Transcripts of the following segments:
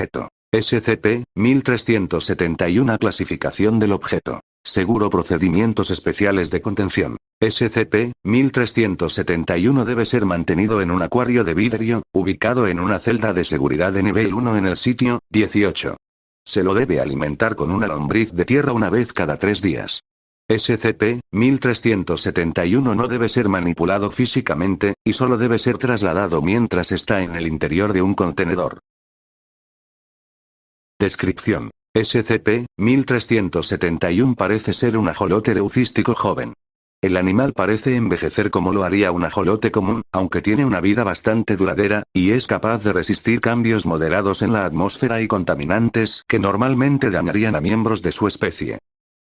objeto. SCP-1371 Clasificación del objeto. Seguro procedimientos especiales de contención. SCP-1371 debe ser mantenido en un acuario de vidrio, ubicado en una celda de seguridad de nivel 1 en el sitio 18. Se lo debe alimentar con una lombriz de tierra una vez cada 3 días. SCP-1371 no debe ser manipulado físicamente, y solo debe ser trasladado mientras está en el interior de un contenedor. Descripción. SCP-1371 parece ser un ajolote leucístico joven. El animal parece envejecer como lo haría un ajolote común, aunque tiene una vida bastante duradera, y es capaz de resistir cambios moderados en la atmósfera y contaminantes que normalmente dañarían a miembros de su especie.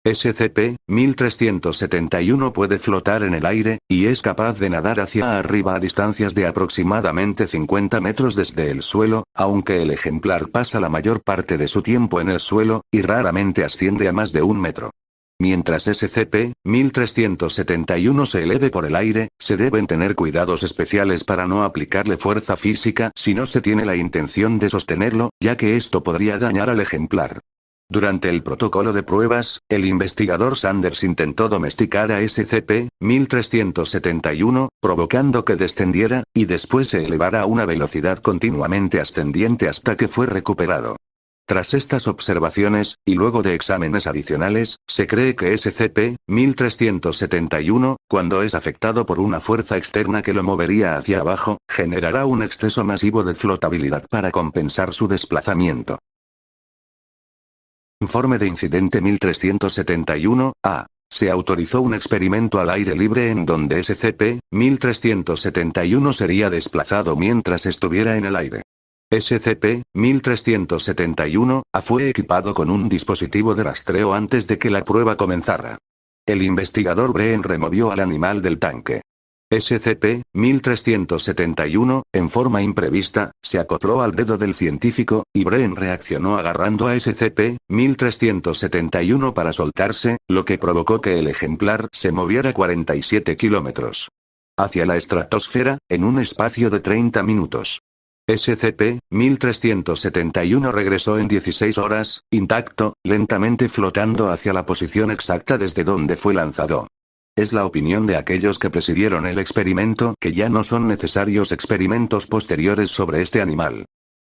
SCP-1371 puede flotar en el aire, y es capaz de nadar hacia arriba a distancias de aproximadamente 50 metros desde el suelo, aunque el ejemplar pasa la mayor parte de su tiempo en el suelo, y raramente asciende a más de 1 metro. Mientras SCP-1371 se eleve por el aire, se deben tener cuidados especiales para no aplicarle fuerza física si no se tiene la intención de sostenerlo, ya que esto podría dañar al ejemplar. Durante el protocolo de pruebas, el investigador Sanders intentó domesticar a SCP-1371, provocando que descendiera, y después se elevara a una velocidad continuamente ascendiente hasta que fue recuperado. Tras estas observaciones, y luego de exámenes adicionales, se cree que SCP-1371, cuando es afectado por una fuerza externa que lo movería hacia abajo, generará un exceso masivo de flotabilidad para compensar su desplazamiento. Informe de incidente 1371-A. Se autorizó un experimento al aire libre en donde SCP-1371 sería desplazado mientras estuviera en el aire. SCP-1371-A fue equipado con un dispositivo de rastreo antes de que la prueba comenzara. El investigador Breen removió al animal del tanque. SCP-1371, en forma imprevista, se acopló al dedo del científico, y Breen reaccionó agarrando a SCP-1371 para soltarse, lo que provocó que el ejemplar se moviera 47 kilómetros hacia la estratosfera, en un espacio de 30 minutos. SCP-1371 regresó en 16 horas, intacto, lentamente flotando hacia la posición exacta desde donde fue lanzado. Es la opinión de aquellos que presidieron el experimento que ya no son necesarios experimentos posteriores sobre este animal.